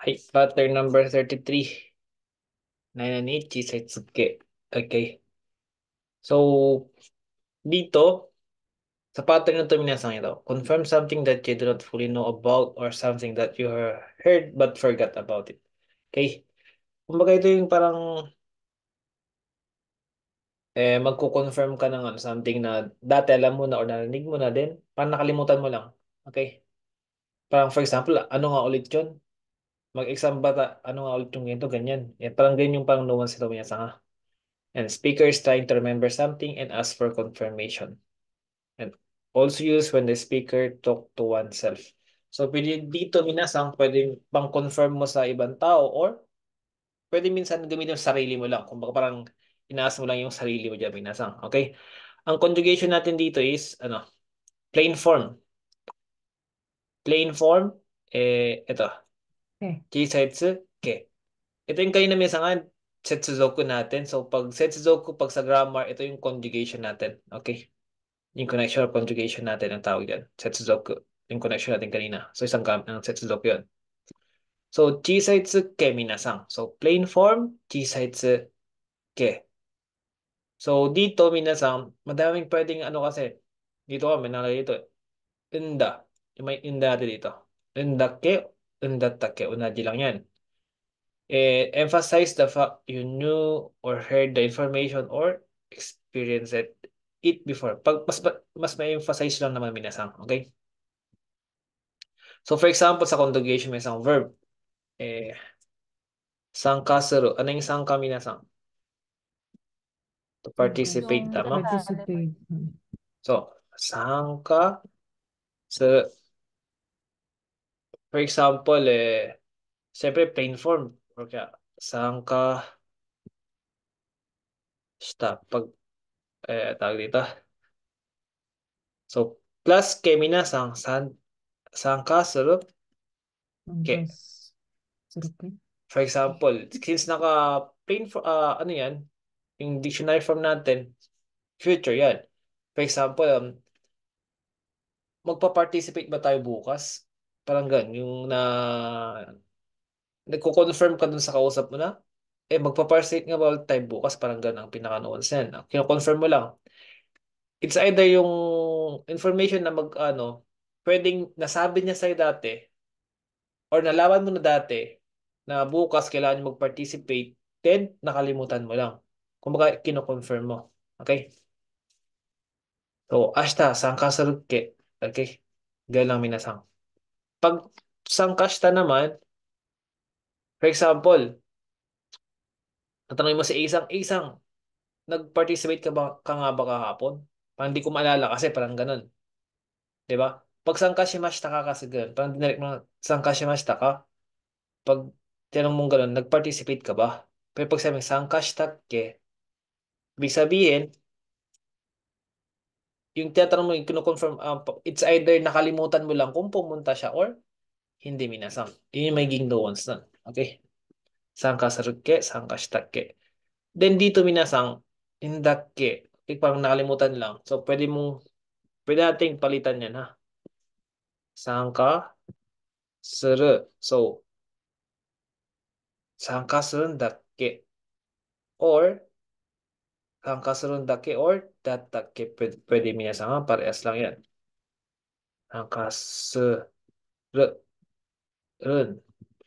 はい、pattern number 33. 9 and 8, Chisatsuke. Okay. So, dito, sa pattern na ito, minasang ito, confirm something that you do not fully know about or something that you heard but forgot about it. Okay? Kumbaga ito yung parang magko-confirm ka ng something na dati alam mo na or narinig mo na din, parang nakalimutan mo lang. Okay? Parang for example, ano nga ulit yun? Mag-exam ba ano nga ulit yung ganito, ganyan. Parang ganyan yung parang no one's ito minasang. And speakers trying to remember something and ask for confirmation. And also used when the speaker talk to oneself. So, pwede dito minasang, pwede pang confirm mo sa ibang tao or pwede minsan gamitin yung sarili mo lang. Kung baka parang inaas mo lang yung sarili mo dyan minasang. Okay? Ang conjugation natin dito is, plain form. Plain form, ito. Okay. Chisetsu, ke. Ito yung kanina minsan setsuzoku natin. So, pag setsuzoku, pag sa grammar, ito yung conjugation natin. Okay? Yung connection or conjugation natin ang tawag yan. Setsuzoku. Yung connection natin kanina. So, isang ng setsuzoku yun. So, chisaitsu ke minasang. So, plain form, chisaitsu ke. So, dito minasang, madaming pwedeng kasi. Dito may nalagay dito. Inda. Yung may inda natin dito. Inda ke, indatta ke. Unaji lang yan. Emphasize the fact you knew or heard the information or experienced it before. Pag mas may-emphasize lang naman minasang. Okay? So, for example, sa conjugation, may isang verb. Sangka suru. Ano yung sangka minasang? To participate, Yung tama? participate. So, sangka suru. For example, siyempre plain form. Or kaya, sangka shita. Pag, tawag dito. So, plus ke minasang, sangka suru Ang ke. kas sarap. For example, since plain for, ano yan, yung dictionary form natin, future yan. For example, magpa-participate ba tayo bukas? Parang ganun, yung nagko-confirm ka dun sa kausap mo na, magpa-participate nga ba tayo bukas? Parang ganun ang pinaka-nuance yan. Kino-confirm mo lang. It's either yung information na pwedeng nasabi niya sa'yo dati, or nalaman mo na dati, na bukas kailangan mo mag-participate, then nakalimutan mo lang. Kumbaga, kino-confirm mo. Okay? So, ashita, sankasaruke. Okay? Ganun lang minasang. Pag sangkashita naman, for example, natanong mo si Isang, nag-participate ka nga ba kahapon? Parang hindi ko maalala kasi parang ganun. Di ba? Pag sangkashimashita ka kasi ganun, parang dinarek mo, sangkashimashita ka? Pag tinanong mong ganun, nag-participate ka ba? Pero pag sabi, sangkashitakke, ibig sabihin, yung tinatanong mo, yung kino-confirm, it's either nakalimutan mo lang kung pumunta siya or hindi minasang. Yun yung magiging nuance nun. Okay? Sankasaruke, sankashitakke. Then dito minasang, indakke. Okay, parang nakalimutan lang. So, pwede nating palitan yan, ha? Sanka, suru. So, sanka surun dakke. Or, sanka surun dakke or dattakke. Pwede minasang, ha? Parehas lang yan. Sanka surun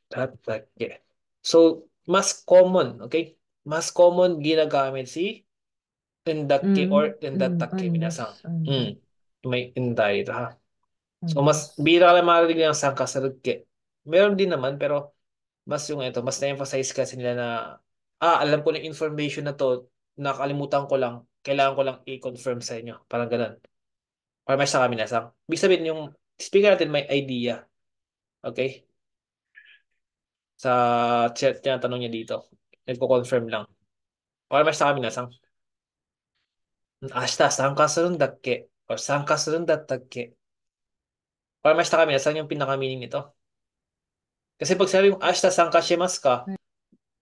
dattakke. So, mas common, okay? Mas common ginagamit si indakke or indattakke minasang. Andas. May inday ito, ha? So, mas Andas. bira ka lang marinig ng sangkasarugke. Meron din naman, pero mas yung ito, mas na-emphasize kasi nila na, alam ko na information na to, nakalimutan ko lang, kailangan ko lang i-confirm sa inyo. Parang ganun. Or may sa kami nasang. Ibig sabihin, yung speaker natin may idea. Okay? Sa chat niya, tanong niya dito. Nagko-confirm lang. Or may sa kami nasang. Ashita, sangkasarundakke. Or sangkasarundattakke. Or may sa kami nasang yung pinaka-meaning nito. Kasi pag sabi mong Ashita, sangkashimasu ka,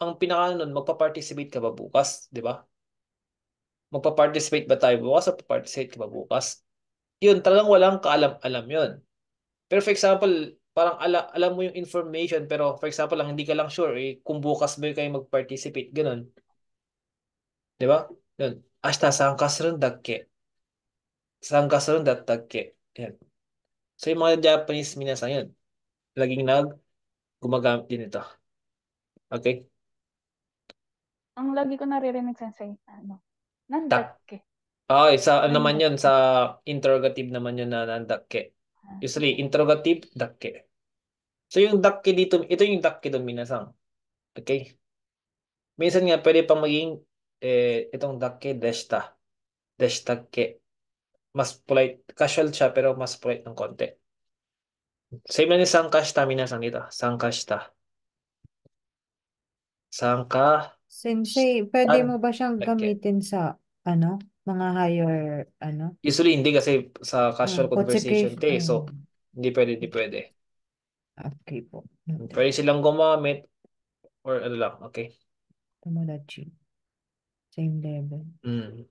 ang pinaka nun, magpa-participate ka ba bukas? Di ba? Magpa-participate ba tayo bukas o pa-participate ka ba bukas? Yun, talagang walang kaalam-alam yun. Pero for example, parang alam mo yung information pero for example lang hindi ka lang sure kung bukas ba kayo mag-participate ganun, 'di ba? Yun. Ashita参加するんだっけ? 参加するんだったっけ? Yan. So yung mga Japanese minasan yun, laging gumagamit din ito. Okay? Ang lagi ko naririnig sensei, Tak. nandakke. Sa ano naman yun, sa Nandakke. interrogative naman yun na nandakke. Usually, Sige. interrogative, dakke. So yung dakke dito, ito yung dakke doon minasang. Okay? Minsan nga, pwede pang maging itong dakke, deshita. Deshitakke. Mas polite. Casual siya, pero mas polite ng konti. Same na ni sankashita, minasang dito. Sankashita. Sankashita. Sensei, pwede mo ba siyang Dakke. gamitin sa, ano, mga higher, ano, Usually, hindi kasi sa casual conversation, consecutive, So, hindi pwede, hindi pwede. okay po. Noted. Pwede silang gumamit or ano lang, okay? Tomodachi. Same level. Mm.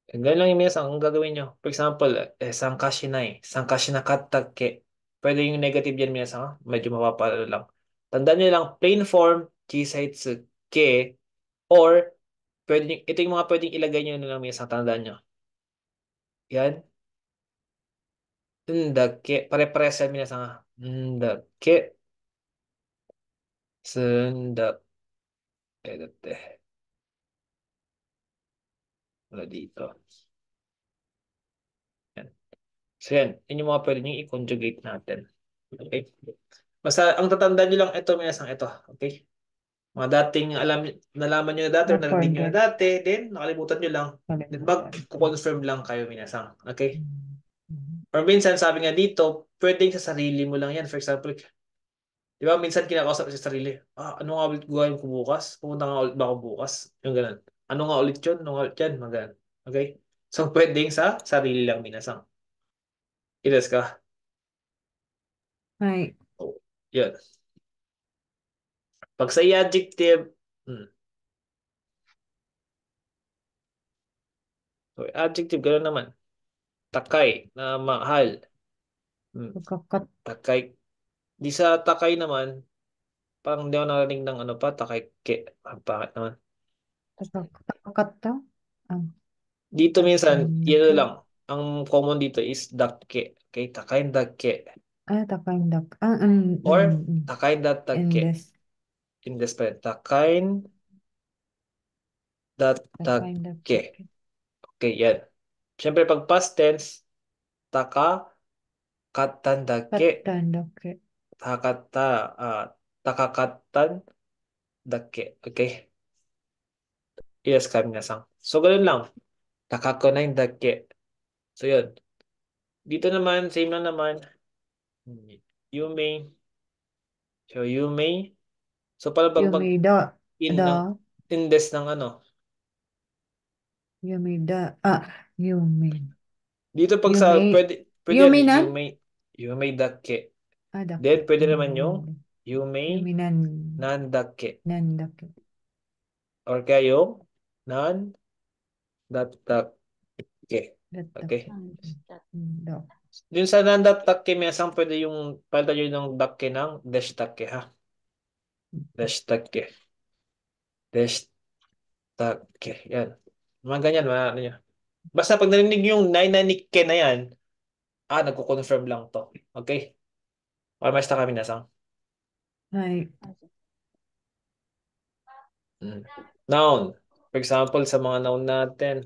Ganun lang yung minsan ang gagawin nyo. For example, sangka shinai, sangka shinakattake. Pwede yung negative yan minsan, medyo mapapalo lang. Tandaan nyo lang, plain form, chisaitsu, ke, or ito yung mga pwedeng ilagay nyo na lang minsan, tandaan nyo. Yan. Ndake, pare-pares yan minsan. Ndake, sundake. Dati. Wala dito. Yan. So yan, yun yung mga pwede nyo i-conjugate natin. Okay? Basta ang tatandaan nyo lang ito, minsan ito. Okay? Mga dating nalaman nyo na dati or narinig nyo na Na-forget. dati, then nakalimutan nyo lang. Then Kalimutan. mag-confirm lang kayo minasang. Okay? Mhm. Or minsan sabi nga dito, pwedeng sa sarili mo lang yan. For example, di ba minsan kinakausap sa sarili, ano nga ulit gawin ko bukas? Pumunta nga ulit ba ako bukas? Yung ganun. Ano nga ulit yun? Ano nga ulit yan? Mga okay? So pwedeng sa sarili lang minasang. Ilas ka? Ay, Oh, yun. Pag sa adjective, so adjective, gano'n naman. Takay, na mahal. Hmm. pagkakat, Takay. Di sa takay naman, parang hindi ako narinig ng ano pa, takay ke. Bakit naman? takata? Ah, Dito minsan, yun takandake. lang. Ang common dito is dakke. Okay, takay dakke. Takandak. Or takay In dattake. this, In this pa rin. Takay dattake. takandake. Okay, yan. Siyempre, pag past tense, taka katandake. Katandake. Takata, takakatan dake. Okay? Yes, kaminasan. So, ganun lang. Takakonay dake. So, yun. Dito naman, same lang naman. You may. So, you may. So, para You may da, in ng da, indes ng ano. you may da, you may, Dito pag you sa, may, pwede you yan. may You nan? may. You may dake. Dake. Then, pwede naman yung you You may may nan dake. nan dake. Or kaya yung nan datake. Datak. Okay? Da. Dun sa nandatake, minsan pwede yung palitan yun ng dake ng deshtake ha. Deshtake. Deshtake. Yan. Mga ganyan, mga ano yan. Basta pag narinig yung nainanike na yan, nagko-confirm lang to. Okay? Almost na kami nasang. Ay, Mm. Noun. For example, sa mga noun natin,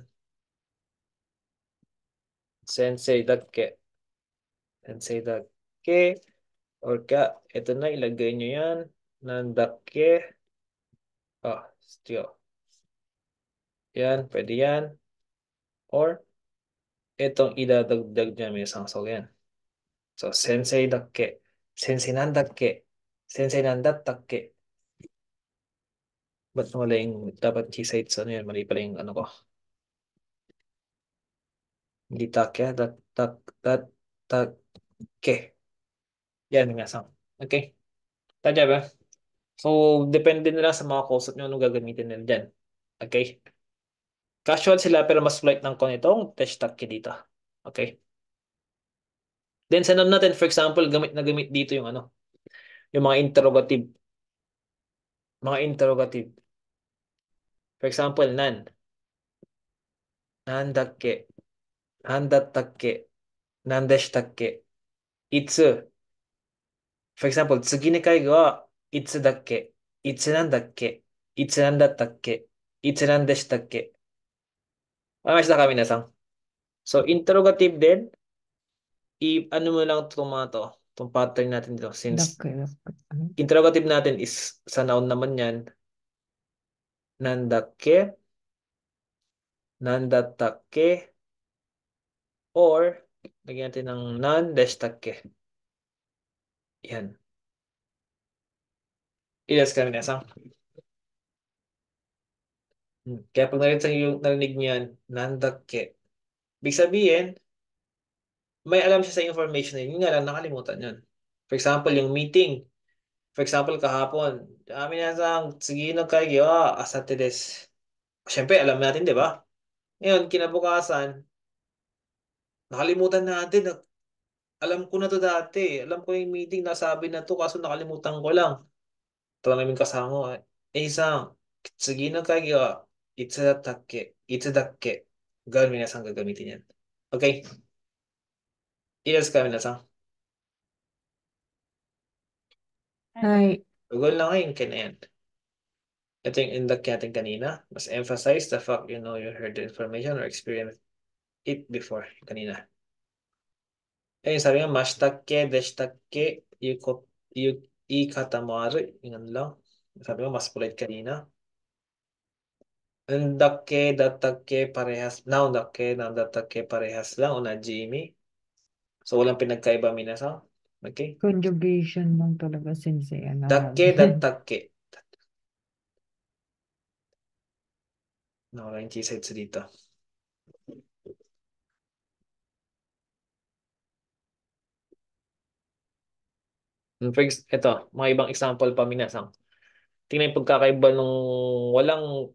sensei dake. Sensei dake. Or ka, ito na, ilagay nyo yan. Nandake. Still. Yan, pwede yan. Or, itong idadagdag niya may isang so yan. So, sensei dake. Sensei nandake. Sensei nandattake. Ba't wala yung dapat chisay sa ano yan? Mali pala yung ano ko. Hindi take, take. Yan, may isang. Okay? Tadya ba? So, depende nila sa mga kausap nyo anong gagamitin nila dyan. Okay? Casual sila pero mas polite ng kon itong teshtake dito. Okay? Then sa noun natin, for example, gamit na gamit dito yung ano, yung mga interrogative. Mga interrogative. For example, nan. Nandakke. Nandattakke. Nandeshitakke. Itsu. For example, 次の会議はいつだっけいつなんだっけいつなんだったっけいつなんでしたっけ Ayos na kami na sang. So, interrogative din. Ano mo lang itong mga to, itong pattern natin dito. Since Dakka, dakka. Ano? interrogative natin is sa noun naman yan. Nandakke, nandattakke, or lagyan natin ng nandeshtakke. Yan. Ilas kami na sang. Kaya pag narinig niyo yan, nandakke. Ibig sabihin, may alam siya sa information na yun. Yun nga lang, nakalimutan yun. For example, yung meeting. For example, kahapon, minasang, sige no kayo, asate des. Siyempre, alam natin, di ba? Ngayon, kinabukasan, nakalimutan natin. Alam ko na to dati. Alam ko yung meeting, nasabi na to, kaso nakalimutan ko lang. Ito namin kasama. Isang, sige no kayo, itsudattakke, itsudakke. Gawin minasang gagamitin yan. Okay? Ilas ka minasang. はい。はい。 Google na ngayon, kaya na yan. Ito yung induct natin kanina. Mas emphasize the fact you know you heard the information or experienced it before. Kanina. Ayun, sabi nga, mashitakke, deshitakke, ikata mo aru. Yung ano lang. Sabi nga, mas polite kanina. Undakke, dattakke, parehas. Naundakke, naundattakke, parehas lang. Onajimi. So, walang pinagkaiba minasang. Okay? Conjugation lang talaga sensei. Ano, Dakke, dattakke. Nawala yung T-sides dito. Ito, mga ibang example pa minasang. Tingnan yung pagkakaiba nung walang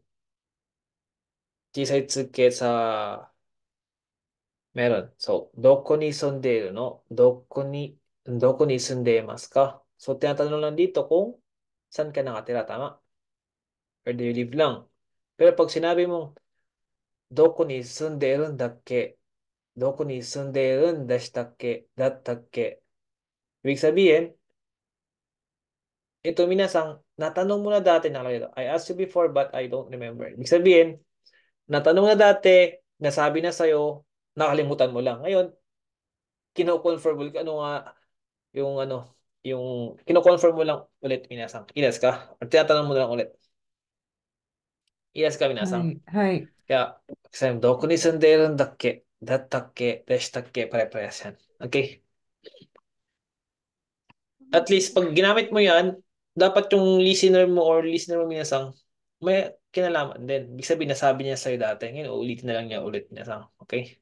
Chisaitsuke sa meron. So, doko ni sunderu no? Doko ni sundemas ka? So, tinatanong lang dito kung saan ka nakatira, tama? Or do you live lang? Pero pag sinabi mong doko ni sunderun dakke, doko ni sunderun dashitakke, dattakke, ibig sabihin, ito minasang, natanong mo na dati nakalagay ito. I asked you before but I don't remember. Ibig sabihin, natanong na dati, nasabi na sa'yo, nakalimutan mo lang. Ngayon, kino-confirm mo, ano nga, yung ano, yung kino-confirm mo lang ulit, minasang. Ilas ka? Or tinatanong mo na lang ulit. Ilas ka, は minasang. い。はい。 Kaya, kasi, doko ni sunderu dakke, dattakke, deshitakke, pare-parehas yan. Okay? At least, pag ginamit mo yan, dapat yung listener mo minasang, may kinalaman din. Ibig sabihin, nasabi niya sa'yo dati. Ngayon, uulitin na lang niya ulit minasang. Okay?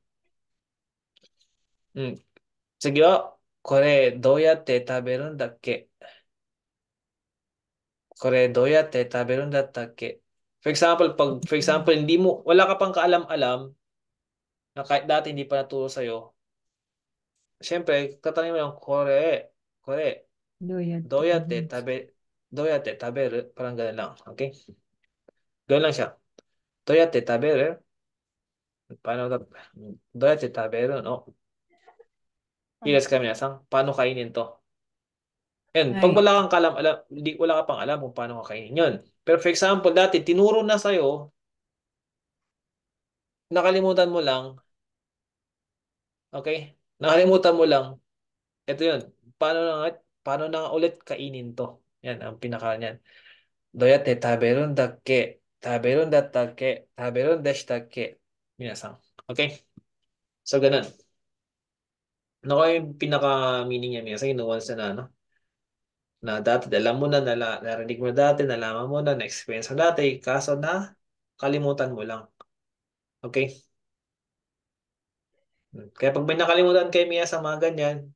Hmm. 次は、これどうやって食べるんだっけこれどうやって食べるんだったっけ For example, for example, wala ka pang kaalam-alam na kahit dati hindi pa naturo sa'yo, syempre, tatanungin mo lang, kore, どうやってどうやっ食べます。てどうやって食べる Parang ganun lang. Okay? Ganun lang siya. どうやって食べる Paano, どうやって食べるの はい。Ilas kami nasang, paano kainin to? Yan, は pag い。wala kang kalam-alam, wala ka pang alam kung paano kakainin yun. Pero for example, dati tinuro na sa'yo, nakalimutan mo lang, okay? Nakalimutan mo lang, ito yun. Paano na nga ulit kainin to? Yan, ang pinaka niyan. Doyate taberun dakke, taberun dattakke, taberun deshitakke. Minasang. Okay? So, ganun. Ano kaya yung pinaka-meaning niya? Minasang yung nuance na, ano? Na dati, alam mo na, narinig mo dati, nalaman mo na, na-experience mo dati, kaso na, kalimutan mo lang. Okay? Kaya pag may nakalimutan kayo Mia sa mga ganyan,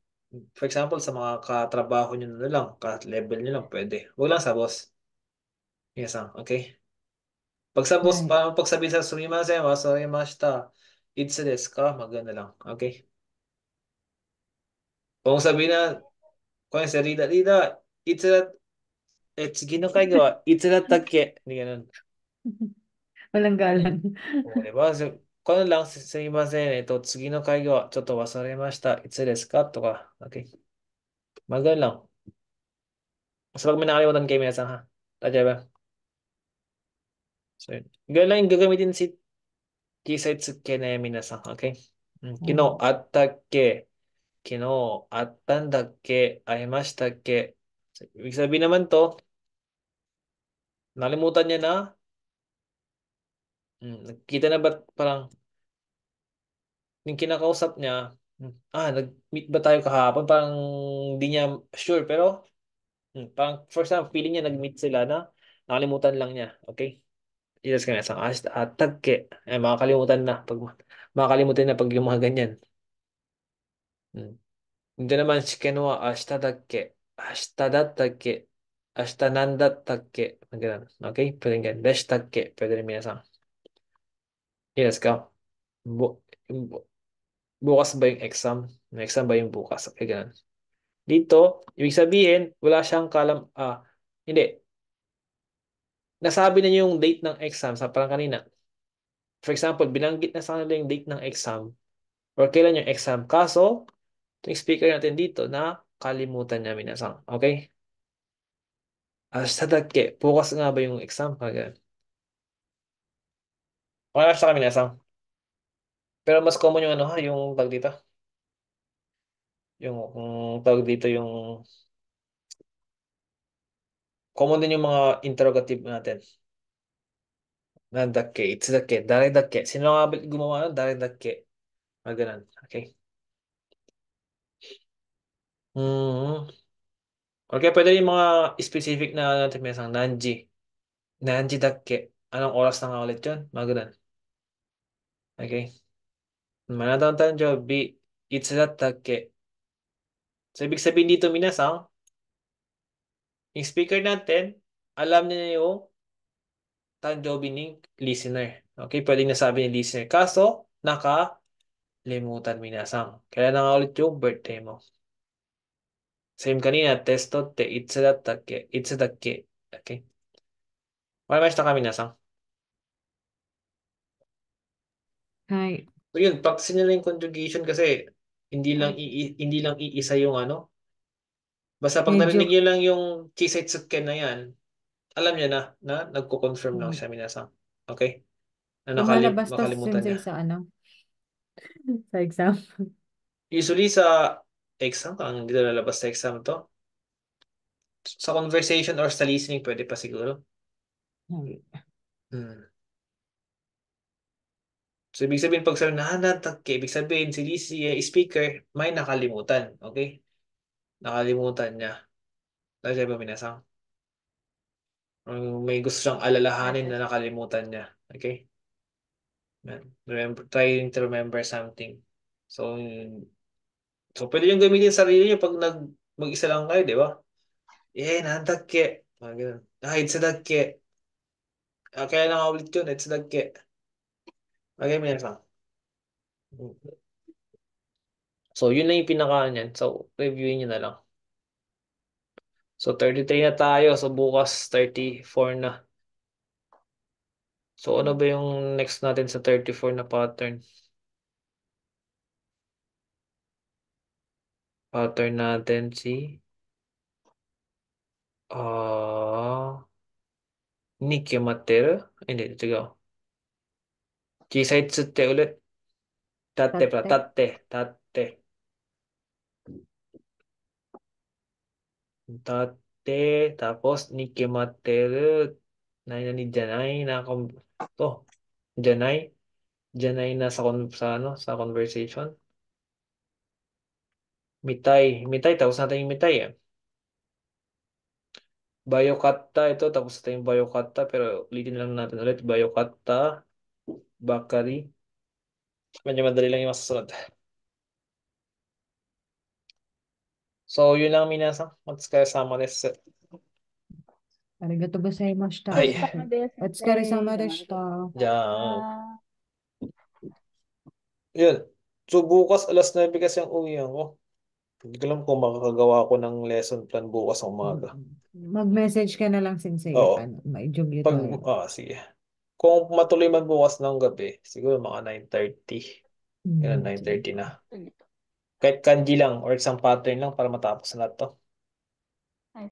for example, sa mga katrabaho nyo na lang, ka-level nyo lang, pwede. Huwag lang sa boss. Yes, okay? Pag sa boss, はい。pag sabihin sa sumimasen wa, surimashita, it's desu ka, maganda lang. Okay? Kung sabihin na, kung sa Rida, itsurat, sige no kayo, itsurat take. Hindi ganun. Walang galang. O, diba? So, kung ano lang, sumimasen, tsugi no kaigo wa, chotto wasarimashita, itsu desu ka? To ka. Okay. Magan lang. So, pag may nakalimutan kayo, minasan ha. Tadya ba? So, yun. Ganun lang yung gagamitin si Kisaitsuke na yan, minasan. Okay? Kino Mm. attakke, kino attandakke, aimashitakke. So, ibig sabihin naman to, nalimutan niya na, nagkita na ba parang yung kinakausap niya, nag-meet ba tayo kahapon? Parang hindi niya sure, pero parang first time, feeling niya nag-meet sila na nakalimutan lang niya. Okay? Ilas ka na isang tagke. Makakalimutan na. Makakalimutan na pag yung mga ganyan. Hmm. Hindi naman, shiken wa ashita dakke. Ashita dattakke. Ashita nandattakke. Ganun. Okay? Pwede ganyan. Deshitakke. Pwede rin minasang. Ilas ka. Bu bu- bukas ba yung exam? May exam ba yung bukas? Okay, ganun. Dito, ibig sabihin, wala siyang hindi. Nasabi na niya yung date ng exam sa parang kanina. For example, binanggit na sa kanila yung date ng exam or kailan yung exam. Kaso, yung speaker natin dito na kalimutan niya minasang. Okay? Sadake, bukas nga ba yung exam? Ganun. Wala siya kami minasang. Pero mas common yung yung tag dito. Yung tawag dito yung common din yung mga interrogative natin. Nandake, itsudakke, daredake. Sino nga ba gumawa nun? Daredake. Ganun. Okay. Hmm. Okay, pwede yung mga specific na natin mesang nanji. Nanji dakke. Anong oras na nga ulit yun? Mga ganun. Okay. Manatang tanjobi, itsu dattakke. So, ibig sabihin dito, minasang, yung speaker natin, alam niya yung tanjobi ni listener. Okay, pwedeng nasabi ni listener. Kaso, nakalimutan minasang. Kailan na nga ulit yung birthday mo? Same kanina, testo te itsu dattakke. Itsu dakke. Okay. Wala mas na kami minasang. Hi. So yun, practice nila yung conjugation kasi Ay, hindi lang iisa yung Basta pag Medyo, narinig niyo lang yung Kisetsuken na yan, alam niya na nagko-confirm lang mm, siya minasang. Okay? Na lumalabas to makalimutan sensei niya. sa sa exam. Usually sa exam, ang hindi na lalabas sa exam to. Sa conversation or sa listening, pwede pa siguro. Hmm. Hmm. So, ibig sabihin, pag sabi na ibig sabihin, si speaker, may nakalimutan. Okay? Nakalimutan niya. Kasi ba minasang? May gusto siyang alalahanin na nakalimutan niya. Okay? Yan. Trying to remember something. So, pwede yung gamitin sa sarili niyo pag mag-isa lang kayo, di ba? Nandakke. Mga ganun. Itsudakke. Kaya na nga ulit yun, itsudakke. Okay, minsan. So, yun lang yung pinaka niyan. So, reviewin nyo na lang. So, 33 na tayo. So, bukas 34 na. So, ano ba yung next natin sa 34 na pattern? Pattern natin si Nikemateru. Hindi, sige. Chisaitsu te ulit. Tate. Tate. Tate, tapos Nikemateru. Ni Janay na to. Janay. Janay na sa conversation. Mitay, tapos natin yung mitay eh. Bayokata ito, tapos natin yung Bayokata, pero ulitin lang natin ulit. Bayokata, Bakari. Medyo madali lang yung masusunod. So, yun lang minasang. Matsukare-sama desu. Arigato gozaimashita. お疲れ Ay, 様です、お先疲れ様生。でした。ま diyan. た。Yun. So, bukas alas 9 kasi ang uwi ako. Hindi ko alam kung makakagawa ako ng lesson plan bukas ng umaga. Mag-message ka na lang Sensei. Oo. Paano? Mai-jugyo Pag, tayo. sige. Kung matuloy man bukas ng gabi, siguro mga 9:30. Yan, Sige. 9:30 na. Kahit kanji lang or isang pattern lang para matapos na to.